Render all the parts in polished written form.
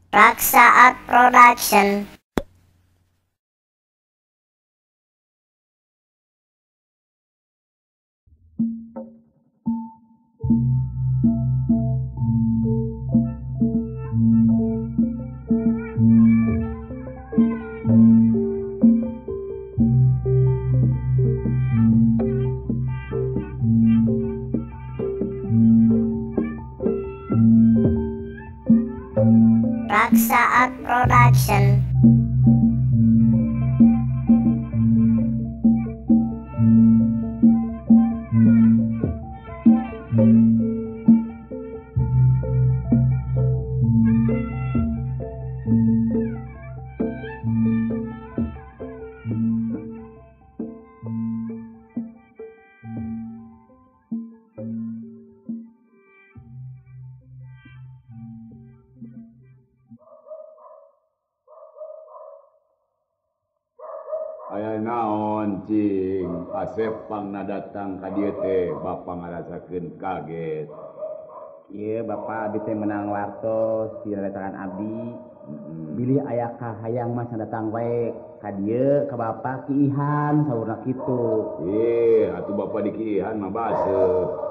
Raksa Art Production. Raksa Art Production. Aya naon cing Asep pangna datang ka dieu teh Bapa ngarasakeun kaget. Ieu Bapak abdi teh menang wartos di datangan abdi. Bilih aya kahayang mah datang wae ka dieu ka Bapak Ki Ihan saurna kitu. Atuh Bapa di Kiihan mah baseuh.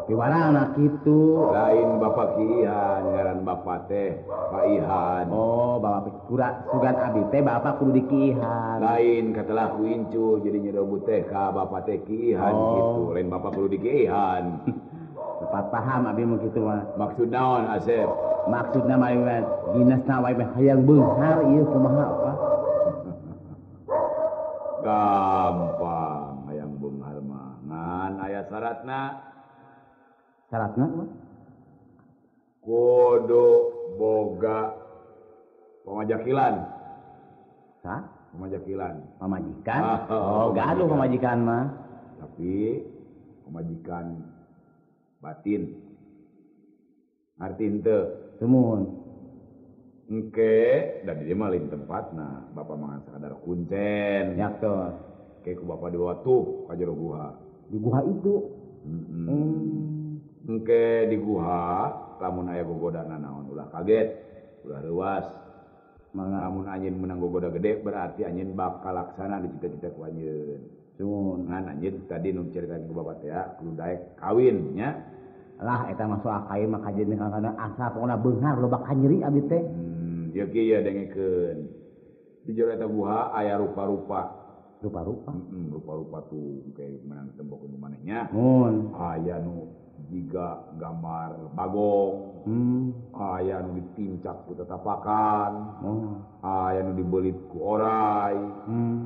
Di warana kitu. Lain Bapa Kiihan ngaran Bapa teh Pak Ihan. Oh, Bapak sugan abdi teh Bapak kudu di Kiihan. Lain katelah ku incu jadi nyerobut teh ka Bapa teh Kiihan gitu. Lain Bapa kudu di Kiihan. Tepat paham abdi mah kitu mah. Maksud naon Asep? Maksudna mah dinasna wae hayang beunghar ieu kumaha apa? Gampang hayang beunghar mah. Ngan aya syaratna. Syaratna mah kudu boga pamajakilan. Sah? Pamajakilan. Pamajikan? Oh, gaduh pamajikan mah. Tapi pamajikan batin. Ngarti henteu? Tumun. Engke da di dieu mah lain tempatna. Bapa mah sakadar kuncen. Yaktos. Ke ku Bapa dibawa tuh ka jero guha. Di guha itu. Engke di guha lamun aya gogodana naon ulah kaget, ulah leuwas. Lamun anjeun menang gogoda gede berarti anjeun bakal laksana di cita-cita ku anjeun. Sun. Ngan anjeun tadi nu caritakeun ku Bapa teh kudu daek kawin nya. Lah eta mah soal kain mah kajen kana asa pokona beunghar loba kanyeri abdi teh. Ieu kieu dengekeun. Di jero eta guha aya rupa-rupa. Rupa-rupa. Rupa-rupa tuh kayak menang tembokeun manehnya. Mun Aya nu jiga gambar bagong. Aya nu ditincak ku tatapakan. Aya nu dibelit ku oray.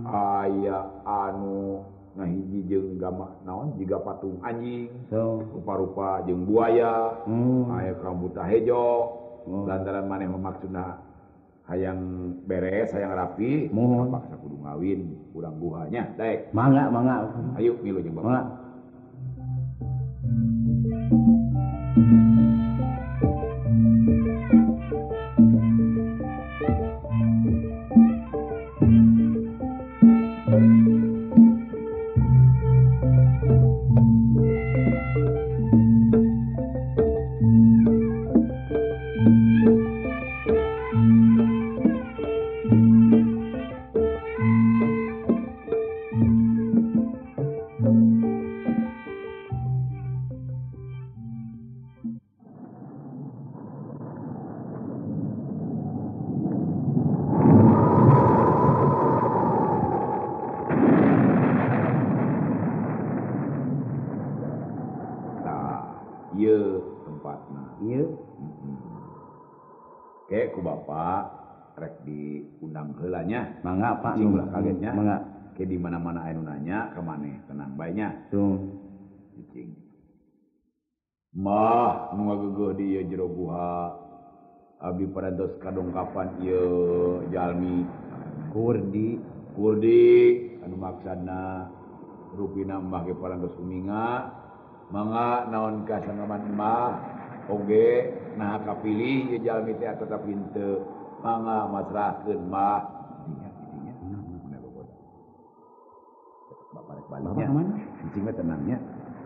Aya anu ngahiji jeung gambar naon jiga patung anjing. So. Rupa-rupa jeung buaya. Aya rambutan hejo. Lantaran maneh maksudna hayang beres, hayang rapi, terpaksa kudu ngawin urang guhanya. Daek. Mangga. Ayo milu jeung Bapak. Mangga. Ieu tempatna. Ieu. Ke ku Bapa rek diundang heula nya. Mangga Pak Cing ulah kagetnya. Mangga. Ke di mana-mana aya nu nanya ka maneh tenang bae nya. Tuh. Cing. Mah nu ngageueuh di ieu jero guha. Abdi parantos kadongkapan ieu jalmi Kurdi anu maksudna rupina mbah ge parantos uminga. Mangga naon ka sangaman mah oge nah kapilih ieu jalmi teh tetep henteu. Mangga masrahkeun mah. Dinya. Mana gogoda. Bapak rek balik nya. Cing mah tenangnya.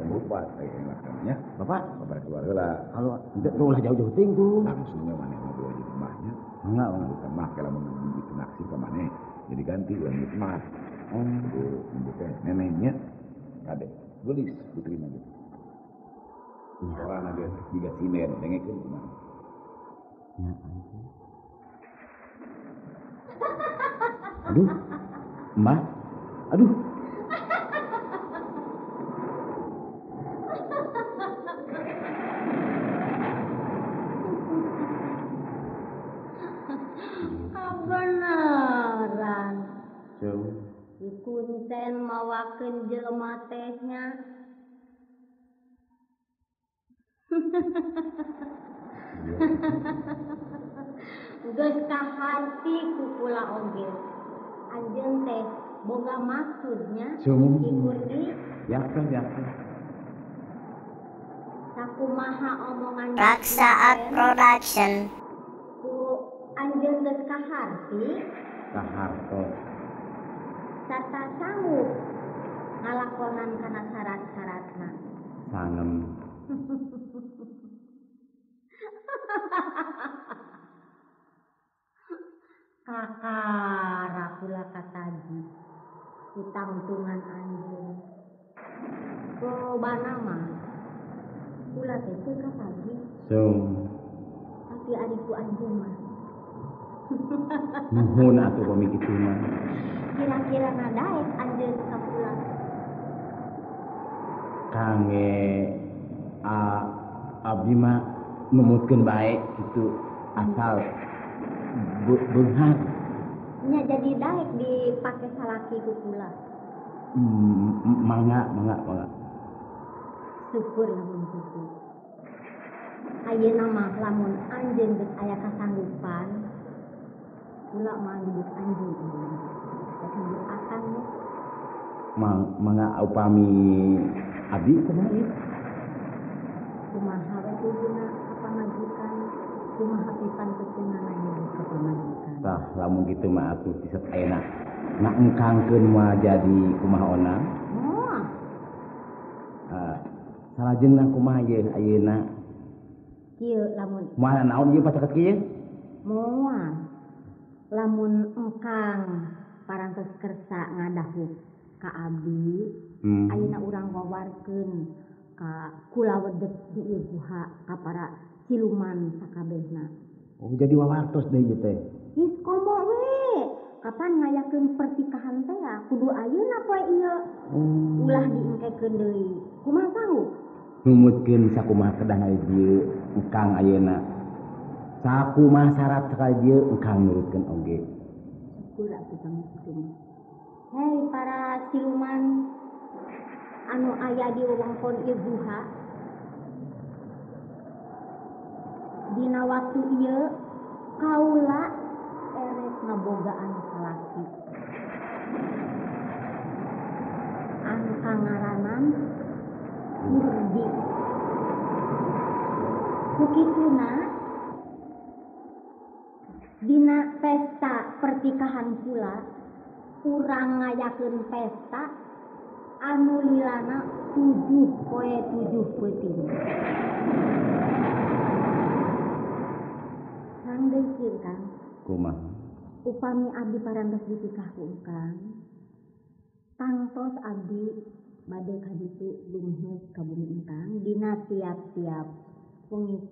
Lupa kayak laksanaannya. Bapak rek keluar heula. Halo, tuh lah jauh-jauh ting tuh. Langsungnya maneh ngobrol di rumahnya. Enggak. Kita mah kalau begitu naksir ke mana? Jadi ganti ulang gitu mah. Itu teh neneknya kade gelis putri gitu. Orang ada tiga sinen, dengekeun kumaha. Ya. Aduh. Mbah. Aduh. Kebenaran. So. Si Kunten mawakeun jelema tehnya. Geus kaharti ku kula oge. Anjeun teh boga maksudnya ikur di Yakin. sakumaha omongan Raksaat Production. ku anjeun geus kaharti Kahartos. sarta sanggup ngalakonan kana syarat-syaratna. Sangem. Kakara kula kataji utang-utungan anjeun. Lobana mah kula teh teu kataji, So. tapi adikku anjeun mah. Nuhun atuh pami kitu mah. Kira-kira nadaek anjeun ka kula. Kange abdi mah numutkeun bae kitu asal beunghar. Nya jadi daek dipake salaki ku kula. Mangga. Syukur lamun kitu. Ayeuna mah lamun anjeun geus aya kasanggupan, kula mah hidup anjeun. Hidup akan ya. Mangga upami abdi kumaha ieu? Kumaha we tuduna ka pamajikan, kumaha pisan kecenana hidup ka pamajikan. Tah lamun kitu mah atuh tisep ayeuna engkangkeun mah jadi kumaha ona? Moal. Salajengna kumaha ieu ayeuna? Kieu lamun Moal naon ieu pacaket kieu? moal. Lamun engkang parantos kersa ngadahuk ka abdi, ayeuna urang wawarkeun ka kula wedeg di ieu buha ka para siluman sakabehna. Oh jadi wawartos deui ieu teh. His komo we, kapan ngayakeun pertikahan teh kudu ayeuna poe ieu. Ulah diengkekeun deui. Kumaha sanggup? Numutkeun sakumaha kedah dieu engkang ayeuna. Sakumaha syarat sakali dieu engkang nurutkeun oge. Syukur atuh kami kitu. Hei para siluman anu aya di wewengkon ieu buha. Dina waktu ieu kaula erek ngabogaan salaki. Anu kangaranan Nurdi. Kukituna dina pesta pertikahan kula urang ngayakeun pesta anu lilana 7 poe 7 peuting. Sang deui kieu Kang. Kumaha? Upami abdi parantos ditikah ku Kang, tangtos abdi bade ka ditu lumhus ka bumi engkang dina tiap-tiap wengi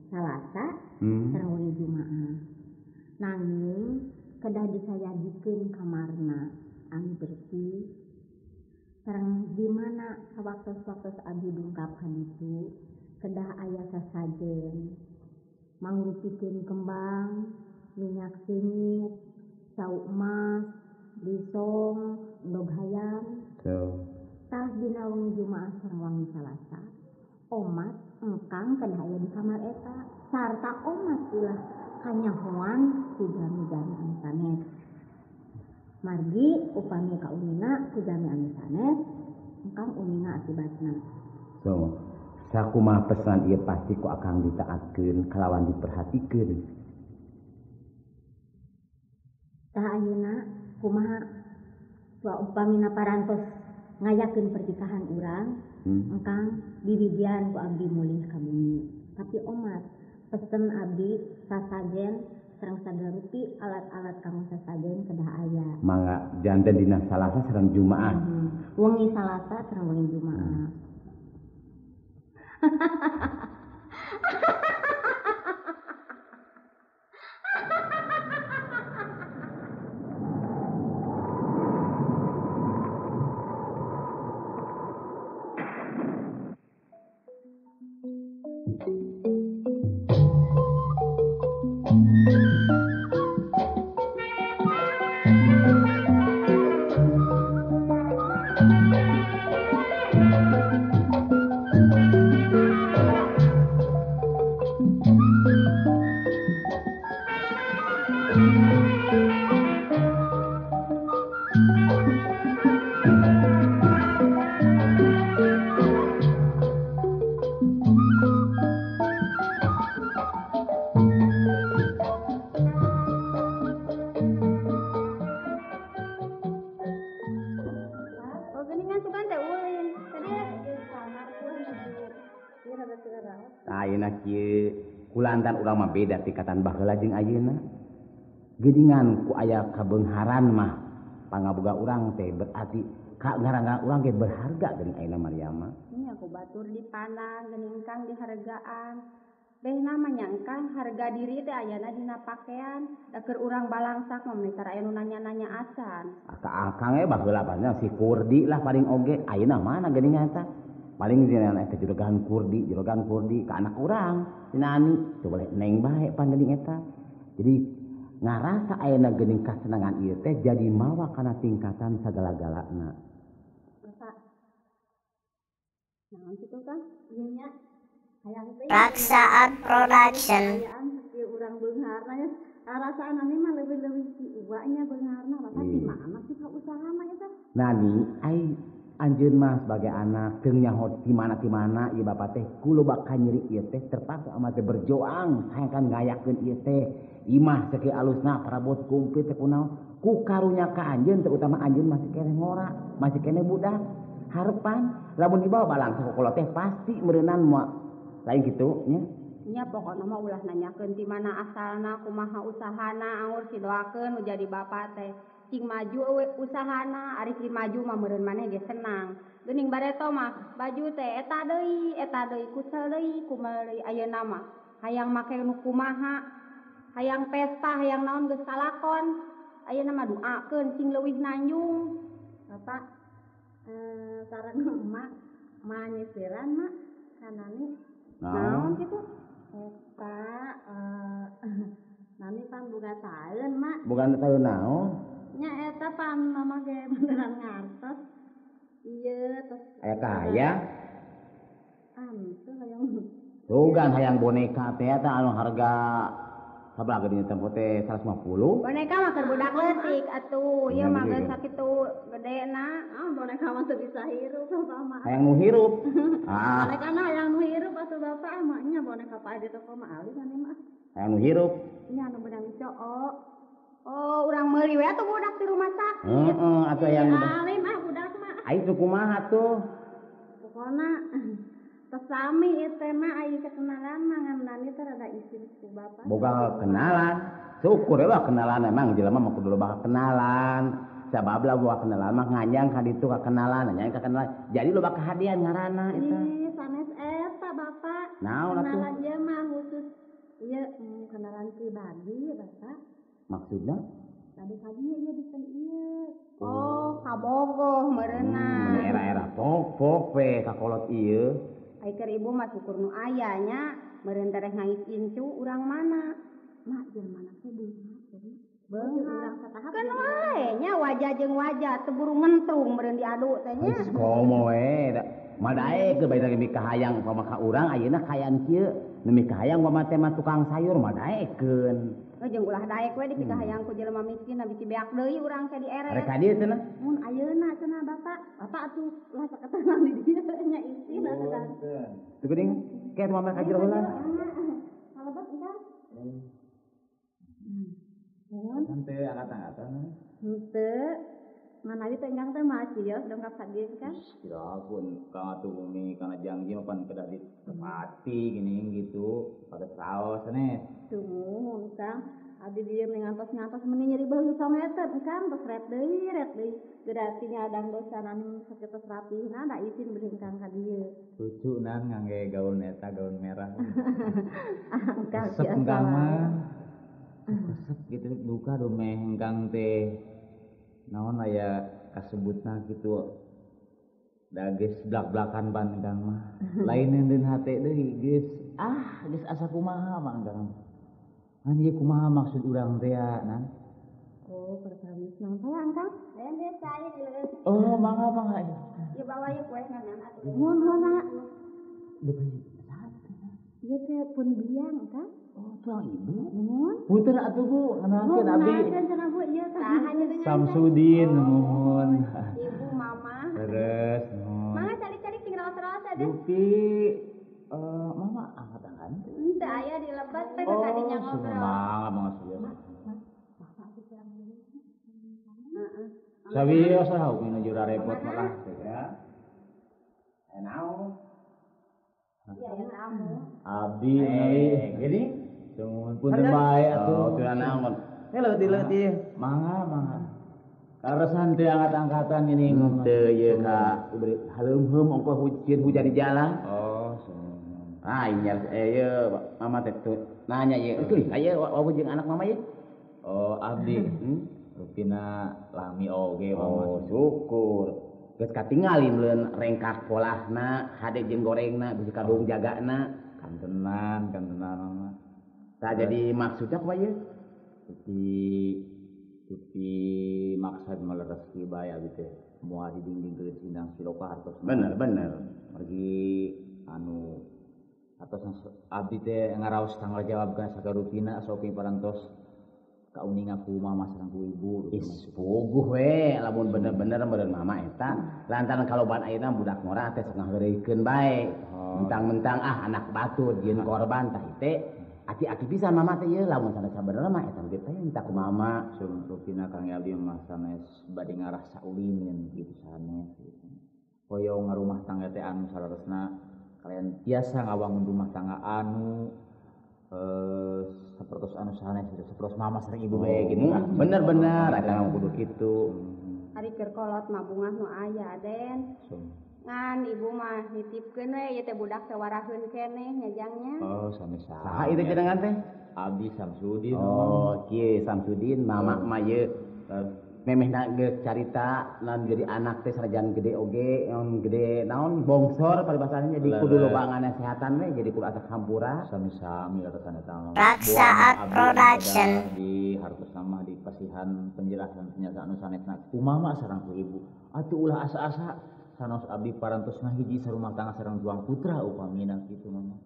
Salasa sareng wengi Jumaah. Nanging kedah disayadikeun kamarna anu bersih sareng di mana sawaktos-waktos abdi dungkap ka ditu kedah aya sasajen mangrupikeun kembang, minyak sengit, sau emas, disong, endog hayam. So. Tah dina wengi Jumaah sareng wengi Salasa, omat engkang kedah aya di kamar eta sarta omat ulah kanyahoan ku jami-jami anu sanes. Margi upami ka unina ku jami anu sanes, engkang unina akibatna. So, sakumaha pesan ieu pasti ku akang ditaatkeun kalawan diperhatikeun. Tah ayeuna kumaha upamina parantos ngayakeun pertikahan urang, engkang dibibian ku abdi mulih ka bumi. Tapi omat pesen abdi sasajen sareng sagarupi alat-alat kanggo sasageun kedah aya. Mangga janten dina Salasa sareng Jumaah. Wengi Salasa sareng wengi Jumaah. Ayeuna kieu kulantan urang mah beda tingkatan baheula jeung ayeuna. Geuningan ku aya kabeungharan mah pangaboga urang teh berarti ka ngarangan urang ge berharga geuning ayeuna Mariama. Nya ku batur dipandang geuning Kang dihargaan. Behna mah nyangkang harga diri teh ayana dina pakaian. Da keur urang balangsak mah meuni aya nu nanya-nanya acan. Akang ge baheula banyak si Kurdi lah paling oge ayeuna mana geuningan tah. Paling dina eta juragan Kurdi ka anak urang tina Ani coba neng bae pan geuning eta. Jadi ngarasa ayeuna geuning kasenangan ieu teh jadi mawa kana tingkatan sagala-galana. Bapak. Naon kitu Kang? Ieu nya hayang teh. Raksaat Production. Ayaan sakieu urang beungharna nya rasana mah leuwih-leuwih si Uwa nya beungharna Bapak di mana sih usaha mah eta? Nani ai anjeun mah sebagai anak teu nyaho ti mana ieu bapak teh kulo bakal nyeri ieu teh terpaksa amat teh berjuang hayangkan ngayakeun ieu teh imah sakieu alusna parabot kumplit teh kunaon ku karunya ka anjeun terutama anjeun masih keneh ngora masih keneh budak harepan lamun dibawa balang sakola teh pasti meureunnan moal lain kitu nya. Nya pokokna mah ulah nanyakeun ti mana asalna kumaha usahana anggur si doakeun nu jadi bapak teh cing maju usahana ari si maju mah meureun maneh ge senang geuning bareto mah baju teh eta deui kusel deui kumaha deui ayeuna mah hayang make nu kumaha hayang pesta hayang naon geus kalakon ayeuna mah duakeun cing leuwih nanjung Bapak sareng emak nyisiran mak kanani naon kitu eta nami pan boga taeun mak bukan taeun naon nya eta pan mama ge beneran ngartos ieu tos aya kaya teu hayang tugan hayang boneka teh eta anu harga sabaraha geuning tempo teh 150 boneka mah keur budak leutik atuh ieu mah geus sakitu gedena boneka mah teu bisa hirup mah hayang nu hirup boneka mah hayang nu hirup atuh bapak mah nya boneka Pak Adi toko mah alih ane mah hayang nu hirup nya anu beunang coo. Oh, urang meuli we atuh budak di rumah sakit. Heeh, atuh aya alim budak mah. Ai teu kumaha tuh? Pokona tos sami ieu teh mah aya kenalan mah ngamnani teh rada isin ku bapak. Boga kenalan. Syukur we kenalan emang jelema mah kudu loba kenalan. Sabab lah boga kenalan mah nganjang ka ditu ka kenalan, nyanyi ka kenalan. Jadi loba kahadian ngaranna eta. Ih, sanes eta bapak. Naon atuh? Kenalan ieu mah khusus ieu kenalan pribadi bapak. Maksudna? Tadi ieu disan ieu. Oh, kabogoh meureunna. Era-era pok we kakolot ieu. Ai keur ibu mah syukur nu aya nya, meureun tereh ngais incu urang mana. Mak jeung mana teh beunghar. Urang satahap. Kan wae nya wajah jeung wajah teu buru ngentrung meureun diadu teh nya. Geus komo we. Madae ke bae lagi mikah hayang upama ka urang ayeuna kayaan kieu. Nu mikah hayang upama teh mah tukang sayur madaekeun. Jeung ulah daek we dipikah hayang ku jelema miskin na bisi beak deui urang teh dieret. Rek ka dieu cenah. Mun ayeuna cenah bapak. Bapak atuh ulah saketenan di dieu nya isi lah cenah. Teu geuning ke mama ka jero heula. Halebet entar. Henteu angkat-angkatan. Henteu. Manawi teh enggang teh mah cios dongkap sageun kan. Ya ampun, Kang atuh umi kana janji mah pan kedah ditepati gini gitu pada saos nih. Tumuhun Kang. Adi dia ngantos meni nyeri bahu someter kan tos ret deui gerati ngadang dosan anu sakitu rapihna da izin berhengkang ka dieu. Lucu nan ngangge gaun eta gaun merah. Angkat Resep biasa engkang wae. mah. Resep gitu duka domeh engkang teh naon aya kasebutna kitu. Da geus blak-blakan ban engkang mah. Lain deun hate deui geus geus asa kumaha mah engkang. An ieu kumaha maksud urang teh nan? Oh, perkawis nang teh angkat. Ayan dia saya di leus. Oh, mangga. Ieu bawa ieu kue nanan atuh. Mun mangga. Deui saat. Ieu teh pun biang kan? Oh, tuang ibu. Mun. Punten atuh Bu, ngenalkeun abdi. Kan cenah Bu ieu teh. Saha nya dengan Samsudin nuhun. ibu mama. Terus nuhun. Mangga cari-cari ting raos-raos ada. Dupi mama angkat-angkat. Henteu aya di lebat teh Oh, kadinya ngobrol. mangga sih. Heeh. Sabios lah hukum jura repot malah teh ya. Enau. Iya, ya kamu. Abdi meuli gini. Sumun punten bae atuh. Teu naon. Leuti. Mangga. Karesan teh angkat-angkatan ini teu ieu ka haleum-heum ongko hujan di jalan. Oh, ieu mama teh nanya ieu. Aya wawu jeung anak mama ieu. Oh, abdi. Rupina lami oge mama. Oh, syukur. Geus katingali meuleun rengkak polahna, hade jeung gorengna, bisi kadung jagana. Kantenan mama. Tah jadi maksudnya apa ieu? Tuti maksud melereski bae abdi teh moal didingding geus sindang siloka hartos. Bener. Margi anu atos abdi teh ngaraos tanggal jawab ka sagarupina sopi parantos kauninga ku mama sareng ku ibu. Puguh we lamun bener-bener meureun mama eta lantaran kaloban ayeuna budak ngora teh sok ngaheureukeun bae. Mentang-mentang anak batur jeung korban tah teh aki-aki pisan mama teh ieu lamun sanes sabenerna mah eta teh minta ku mama sun rupina Kang Yaldi mah sanes bade ngarah saulin kitu sanes gitu. Hoyong ngarumah tangga teh anu sararesna kalian biasa ngawangun rumah tangga anu sapertos anu sanes sapertos mama sareng ibu bae gitu lah. Bener ada kudu kitu. Ari keur kolot mah bungah nu aya Den. Ngan ibu mah nitipkeun we ieu teh budak teh waraheun keneh nyajangnya. Oh, sami-sami. Saha ieu jenengan teh? Abdi Samsudin. Oh, kieu Samsudin, mama mah ieu memehna geus carita naon jadi anak teh sanajan gede oge, gede naon bongsor paribasana jadi kudu loba ngasehatan we, jadi kudu asa hampura. Sami-sami leuresan eta mah. Raksaat Production. Di hartos sama di pasihan penjelasan penyataan anu sanesna ku mama sareng ku ibu. Atuh ulah asa-asa sanos abdi parantos ngahiji sarumah tangga sareng juang putra upamina kitu mama.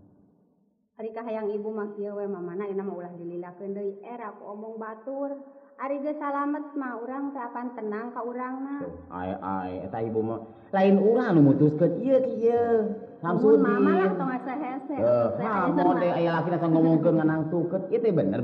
Ari kahayang ibu mah kieu we mamana dina mah ulah dililakeun deui era ku omong batur. Ari geus salamet mah urang teh apan tenang ka urangna. Ai eta ibu mah lain urang nu mutuskeun ieu kieu. Samsudin. Mama lah tong asa hese. Mode aya laki asa ngomongkeun nganangtukeun ieu teh bener.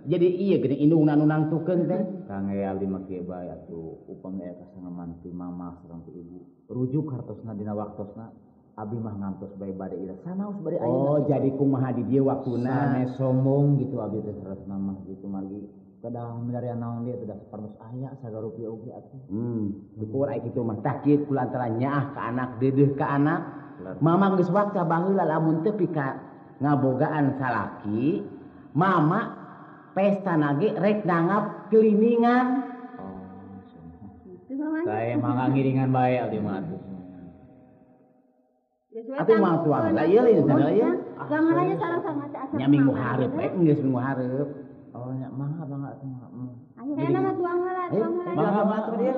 Jadi iya geuning indungna nu nangtukeun teh. Kang Yaldi mah kieu bae atuh upami eta sangaman ti mama sareng ti ibu. Rujuk hartosna dina waktosna abdi mah ngantos bae bade ira sanaos bade ayeuna. Oh, jadi kumaha di dieu waktuna sanes sombong gitu abdi teh saresna mah gitu margi. Kadah milarian naon dia tidak separtos aya sagarupi oge atuh. Syukur aya kitu mah takit kulantaran nyaah ka anak deudeuh ka anak. Mama geus waktu baheula lamun teu pika ngabogaan salaki, mama pesta nage rek nanggap keliningan. Saya mangga ngiringan bae abdi mah atuh. Atuh mah tuang lah ieu lieu sana ieu. Gambar aja sareng-sareng asa. Nya minggu hareup geus minggu hareup. Oh nya mangga atuh. Ayo nama tuang heula. Mangga atuh dia.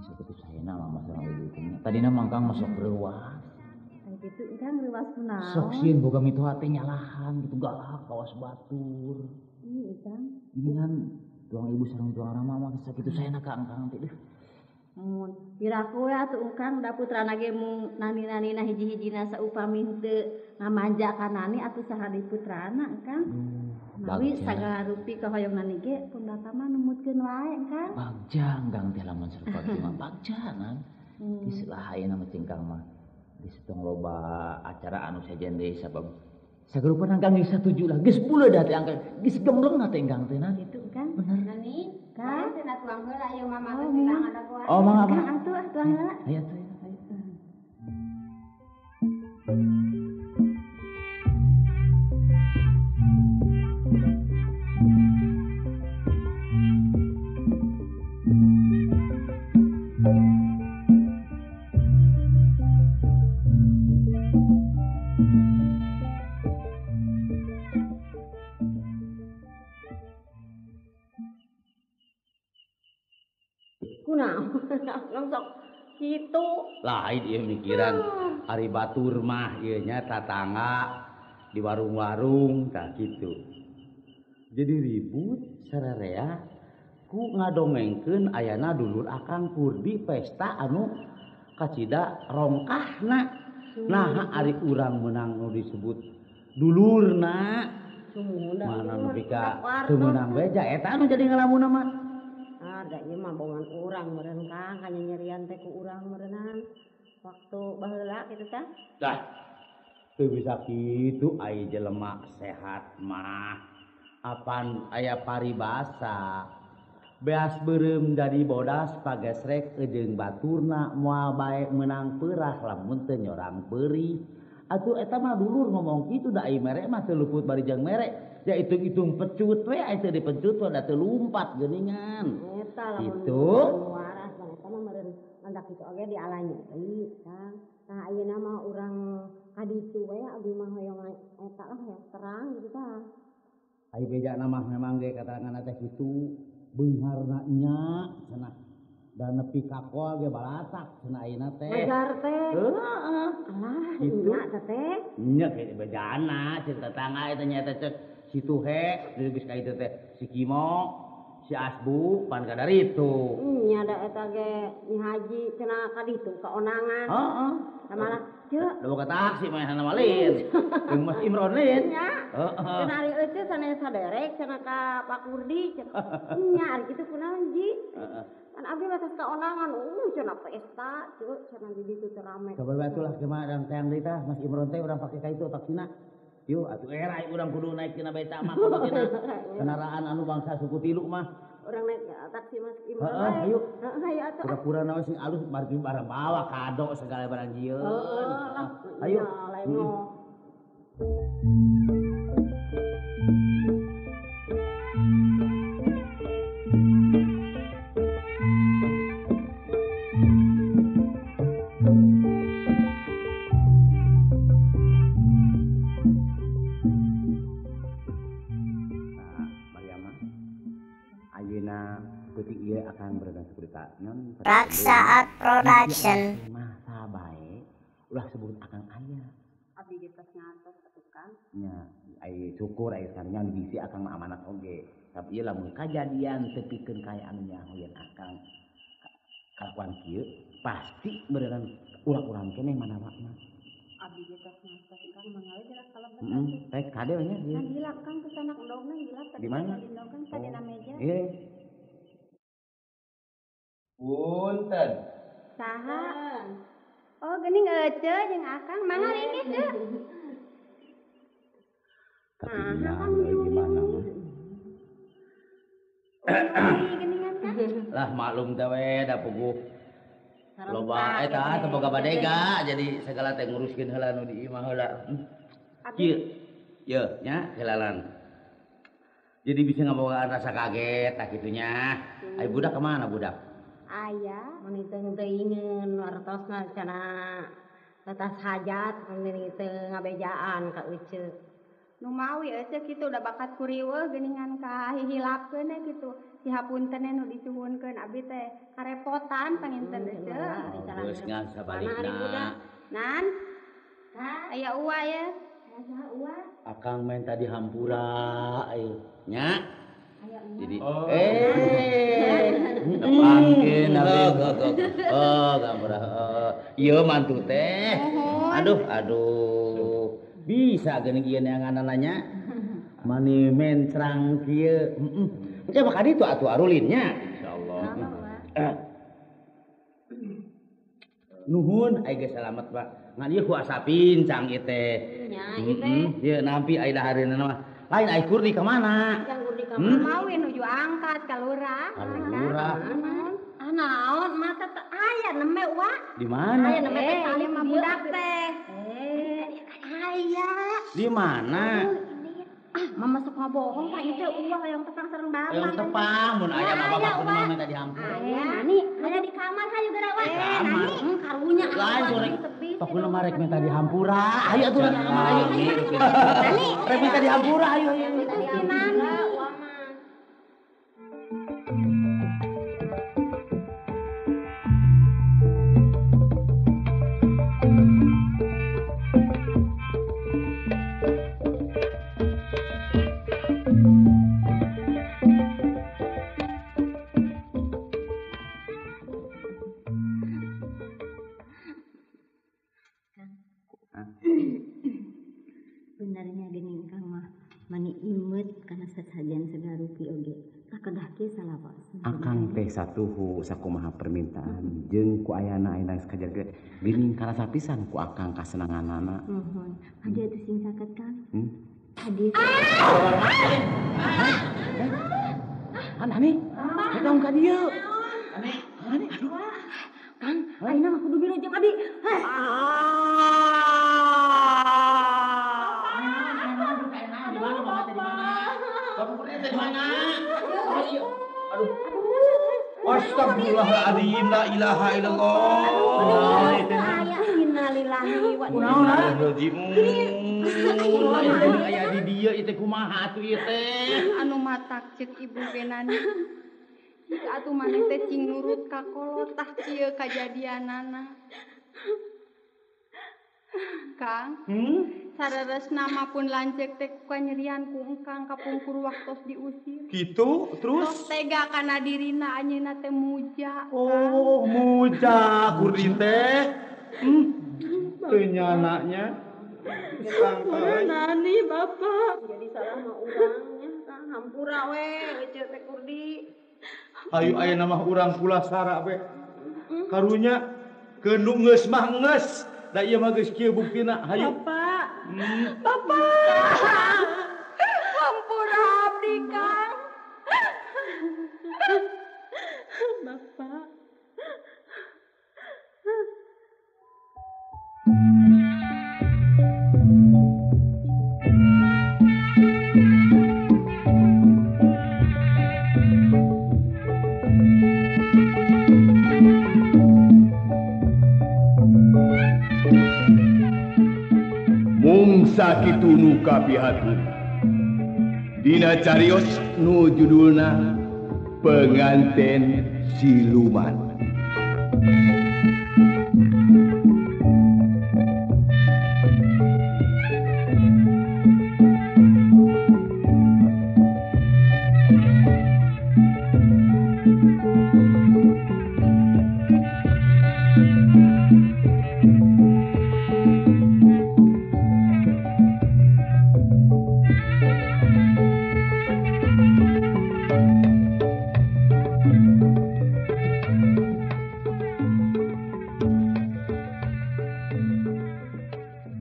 Sakitu sayana mah sareng ibu teh. Tadina mangkang masuk reuwas. Kayak gitu kan leuwas kunaon? Sok sieun boga mitoha teh nyalahan gitu galak kawas batur. Iya kan. Ginian tuang ibu sareng tuang rama mah sakitu sayana ka angkang teh. Mun kiraku we atuh Ukang da putrana ge mung nani-nanina hiji-hijina saupami henteu ngamanja ka nani atuh saha di putrana Kang. Nawi sagala rupi kahoyong nani ge pun bapak mah numutkeun wae Kang. Bagjang gang teh lamun sarupa kieu mah bagjangan. Geus lah ayeuna mah cingkang mah. Geus tong loba acara anu sajen deui sabab sagerupan angkang geus satuju lah. Geus buleud teh angkang geus gembleng teh engkang teh nah. Gitu kan. Bener. Nani, Kang. cenah tuang heula aya mama geus bilang ada kuat. Oh mangga Kang mah. atuh tuang heula. Aya tuh. Kunaon? Langsung kitu. Lain ieu mikiran ari batur mah ieu nya tatangga di warung-warung tah kitu. Jadi ribut sararea ku ngadongengkeun ayana dulur akang Kurdi pesta anu kacida rongkahna. Nah ari urang menang nu disebut dulurna. Sumunda. Mana nu pika teu meunang beja eta anu jadi ngalamunna mah. Da ieu mah bohongan urang meureun Kang, hanya nyerian teh ku urang meureunan. Waktu baheula kitu tah. Dah. Teu bisa kitu ai jelema sehat mah. Apan aya paribasa. Beas beureum jadi bodas pagesrek jeung baturna moal bae meunang peurah lamun teu nyorang peurih. Atuh eta mah dulur ngomong kitu da ai mere mah teu luput bari jeung mere. Ya itung-itung pecut we ai teu dipecut we da teu lumpat geuningan. Eta lamun Itu waras mah eta mah meureun andak kitu oge dialanya deui Kang. Tah ayeuna mah urang kaditu we abdi mah hoyong eta lah ya terang gitu tah. ai beja mah memang ge katanganna teh kitu beungharna nya cenah da nepi ka kol ge balatak cenah ayeuna teh. Ngajar teh. Heeh. Alah, Itu. nya teh. Nya ge bejana ceuk tetangga eta nya teh ceuk si Tuhe geus ka itu teh si Kimo si Asbu pan kadar itu. Nya da eta ge Nyi Haji cenah kaditu kaonangan. Heeh. Samalah ceuk. Da boga taksi mah hana malin. Jeung Mas Imron lain. Nya. Heeh. Cenah ari euceus sanes saderek cenah ka Pak Kurdi cenah. Nya ari kitu kunaon Ji? Heeh. Kan abdi mah tos kaonangan, cenah pesta ceuk cenah di ditu teh rame. Coba atuh lah kumaha dan tayang deui tah Mas Imron teh urang pake ka itu taksina. Yuk atuh era urang kudu naik tina beca mah pokokna. Kendaraan anu bangsa suku tilu mah. Urang naik taksi Mas Imron. Heeh, ayo. Heeh, ayo atuh. Pura-pura naon sing alus margi barang bawa kado segala barang jieun. Heeh, Ayo. lain mah. Akan berada sekurita non Raksaat Production. masa baik ulah sebut akan ayah Abdi ge tos ngantos atuh Kang. nya ai syukur ai sarenya bisi akan amanat oge tapi ieu lamun kajadian teu pikeun kaya anu nyahoyeun akang kalakuan kieu pasti beneran urang-urang keneh manawakna. Abdi ge tos ngantos Kang mangawe jelas kalebet. Rek kade nya ieu. Kan hilap Kang kesanak endogna hilap tadi. Di mana? Endogna tadi na meja. Punten. Saha? Oh, geuning ece jeung Akang. Mangga ini teh. Tapi kan gimana mah? Geuningan Kang. Lah maklum teh we da puguh loba eta teu boga badega jadi segala teh nguruskeun heula nu di imah heula. Kieu. Ye nya helalan. Jadi bisa ngabogaan rasa kaget tah kitu nya. Ai budak kemana budak? Aya, mun teu teuingeun wartosna cenah tetas hajat mun teu ngabejaan ka euceuk. Nu mawi ece kitu udah bakat kuriweuh geuningan ka hihilapkeun kitu. Si hapunten nu disuhunkeun abdi teh karepotan panginten teh. Geus ngasabarina. Nan. Aya uwa ya. Aya uwa. Akang main tadi hampura ayo nya. Jadi pangkeun hampura. Ieu mantu teh. Aduh. Bisa geuning ieu neanganana nya. Mani mencrang kieu. Heeh. Maka ditu atuh arulinnya. Insyaallah. Nuhun aya geus salamet Pak. Ngan ieu kuasa pincang ieu teh. Nya ieu teh. Ieu nampi aya dahareunna mah. Lain aya kurdi ka mana? Yang kurdi ka mana mawi nuju angkat ka lurah. Lurah. Naon mata teh aya neme wa. Di mana? Aya neme teh kali mah budak teh. Aya. Di mana? Mama sok ngabohong Pak ieu teh ulah yang tepang sareng bapak. Yang tepang mun aya mah bapak pun mah minta dihampur. Aya nani aya di kamar hayu geura wa. Nani karunya lain goreng. Pokona mah rek minta dihampura. Ayo atuh ka kamar ayo. Nani rek minta dihampura ayo. Di mana? Benernya geuning Kang mah mani imut kana sasajan sagarupi oge. Kakedah kieu salawas. Akang teh satuhu sakumaha permintaan jeung ku ayana geus kajaga geuning karasa pisan ku akang kasenanganana. Mohon. Hadiah teh sing saket Kang. Hadiah. Ani, datang ka dieu. Ani, aduh. Kang, ayeuna mah kudu bilujeng abi. Astagfirullahaladzim, la ilaha illallah. Innalillahi wa inna Astagfirullahaladzim. Aya di dieu ieu teh kumaha atuh ieu teh? anu matak ceuk ibu genani. Jika atuh maneh teh cing nurut ka kolot tah kieu kajadianana. Kang, sareresna mah pun lanceuk teh kanyerian ku engkang kapungkur waktos diusir. Gitu, terus? Tos tega kana dirina anjeunna teh muja. Oh, muja kurdi teh. Teu nyananya. Nani Bapak? Jadi salah mah urangnya, Kang. Hampura we, ece teh kurdi. Hayu aya nama urang kula sara we. Karunya keunu geus mah geus. Da ieu mah geus kieu buktina. Hayu. Bapak. Bapak. Hampura abdi, Kang. Bapak. Mung sakitu nu kapihatun. Dina carios nu judulna Penganten Siluman.